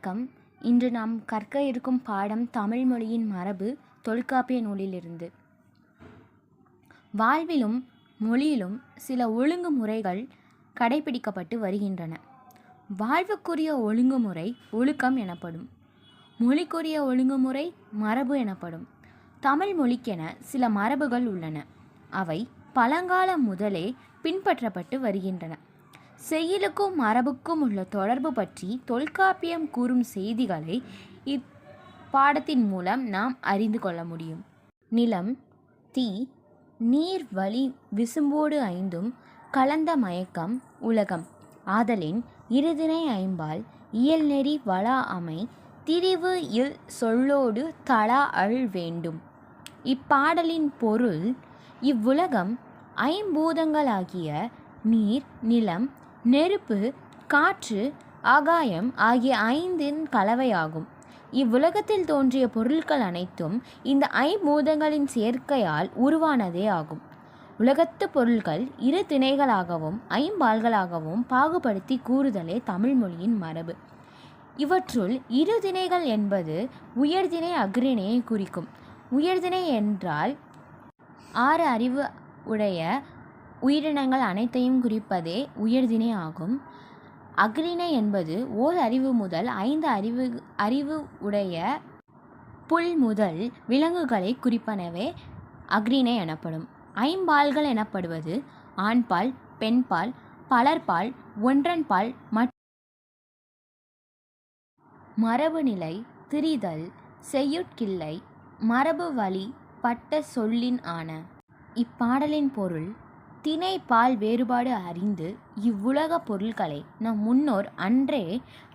வணக்கம். இன்று நாம் கற்க இருக்கும் பாடம் தமிழ் மொழியின் மரபு தொல்காப்பிய நூலிலிருந்து. வாழ்விலும் மொழியிலும் சில ஒழுங்குமுறைகள் கடைபிடிக்கப்பட்டு வருகின்றன. வாழ்வுக்குரிய ஒழுங்குமுறை ஒழுக்கம் எனப்படும். மொழிக்குரிய ஒழுங்குமுறை மரபு எனப்படும். தமிழ் மொழிக்கென சில மரபுகள் உள்ளன. அவை பழங்காலம் முதலே பின்பற்றப்பட்டு வருகின்றன. செய்யுளுக்கும் மரபுக்கும் உள்ள தொடர்பு பற்றி தொல்காப்பியம் கூறும் செய்திகளை இப்பாடத்தின் மூலம் நாம் அறிந்து கொள்ள முடியும். நிலம், தீ, நீர், வளி, விசும்போடு ஐந்தும் கலந்த மயக்கம் உலகம் ஆதலின் இருதினை ஐம்பால் இயல்நெறி வளா அமை திரிவு இல் சொல்லோடு தளா அள் வேண்டும். இப்பாடலின் பொருள்: இவ்வுலகம் ஐம்பூதங்களாகிய நீர், நிலம், நெருப்பு, காற்று, ஆகாயம் ஆகிய ஐந்தின் கலவையாகும். இவ்வுலகத்தில் தோன்றிய பொருட்கள் அனைத்தும் இந்த ஐம்பூதங்களின் சேர்க்கையால் உருவானதே ஆகும். உலகத்து பொருட்கள் இரு திணைகளாகவும் ஐம்பால்களாகவும் பாகுபடுத்தி கூறுதலே தமிழ் மொழியின் மரபு. இவற்றுள் இரு திணைகள் என்பது உயர்திணை அஃறிணையை குறிக்கும். உயர்திணை என்றால் 6 அறிவு உடைய உயிரினங்கள் அனைத்தையும் குறிப்பதே உயர்திணை ஆகும். அஃறிணை என்பது ஓர் அறிவு முதல் 5 அறிவு உடைய புல் முதல் விலங்குகளை குறிப்பனவே அஃறிணை எனப்படும். ஐம்பால்கள் எனப்படுவது ஆண்பால், பெண்பால், பலர்பால், ஒன்றன்பால் மரபுநிலை, திரிதல், செய்யுட்கிள்ளை, மரபு வழி பட்ட சொல்லின் ஆன. இப்பாடலின் பொருள்: திணை பால் வேறுபாடு அறிந்து இவ்வுலக பொருட்களை நம் முன்னோர் அன்றே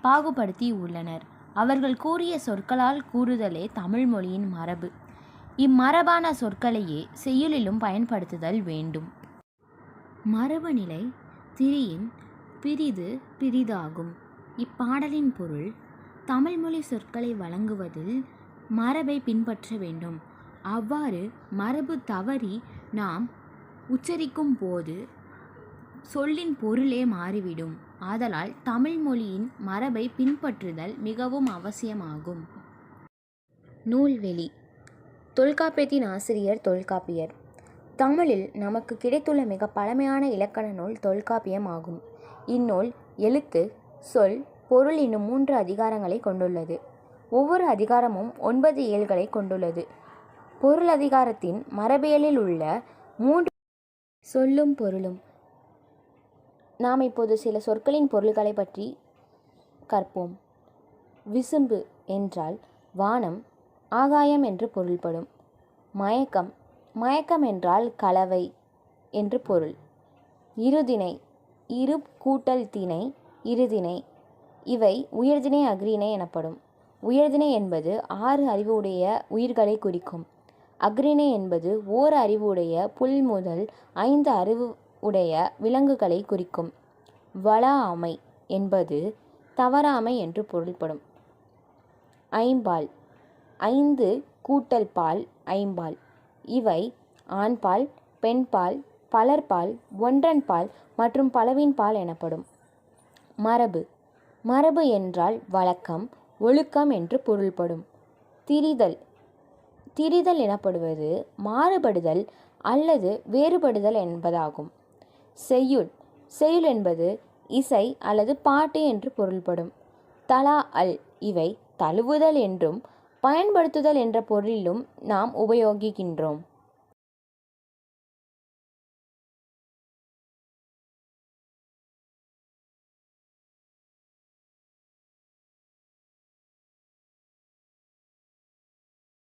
பாகுபடுத்தி உள்ளனர். அவர்கள் கூறிய சொற்களால் கூறுதலே தமிழ் மொழியின் மரபு. இம்மரபான சொற்களையே செய்யுளிலும் பயன்படுத்துதல் வேண்டும். மரபுநிலை திரியின் பிறிது பிறிதாகும். இப்பாடலின் பொருள்: தமிழ்மொழி சொற்களை வழங்குவதில் மரபை பின்பற்ற வேண்டும். அவ்வாறு மரபு தவறி நாம் உச்சரிக்கும் போது சொல்லின் பொருளே மாறிவிடும். ஆதலால் தமிழ் மொழியின் மரபை பின்பற்றுதல் மிகவும் அவசியமாகும். நூல்வெளி. தொல்காப்பியத்தின் ஆசிரியர் தொல்காப்பியர். தமிழில் நமக்கு கிடைத்துள்ள மிக பழமையான இலக்கண நூல் தொல்காப்பியம் ஆகும். இந்நூல் எழுத்து, சொல், பொருள் என்னும் 3 அதிகாரங்களை கொண்டுள்ளது. ஒவ்வொரு அதிகாரமும் 9 இயல்களை கொண்டுள்ளது. பொருள் அதிகாரத்தின் மரபியலில் உள்ள 3 சொல்லும் பொருளும். நாம் இப்போது சில சொற்களின் பொருள்களை பற்றி கற்போம். விசும்பு என்றால் வானம், ஆகாயம் என்று பொருள்படும். மயக்கம், மயக்கம் என்றால் கலவை என்று பொருள். இருதிணை, இரு கூட்டல் திணை, இருதிணை. இவை உயர்திணை அஃறிணை எனப்படும். உயர்திணை என்பது 6 அறிவு உடைய உயிர்களை குறிக்கும். அஃறிணை என்பது ஓர் அறிவு உடைய புல் முதல் 5 அறிவு உடைய விலங்குகளை குறிக்கும். வளா அமை என்பது தவறாமை என்று பொருள்படும். ஐம்பால், 5 கூட்டல் பால் ஐம்பால். இவை ஆண்பால், பெண்பால், பலர்பால், ஒன்றன்பால் மற்றும் பலவின் பால் எனப்படும். மரபு, மரபு என்றால் வழக்கம், ஒழுக்கம் என்று பொருள்படும். திரிதல், திரிதல் எனப்படுவது மாறுபடுதல் அல்லது வேறுபடுதல் என்பதாகும். செய்யுள், செய்யுள் என்பது இசை அல்லது பாட்டு என்று பொருள்படும். தளா அல், இவை தழுவுதல் என்றும் பயன்படுத்துதல் என்ற பொருளிலும் நாம் உபயோகிக்கின்றோம்.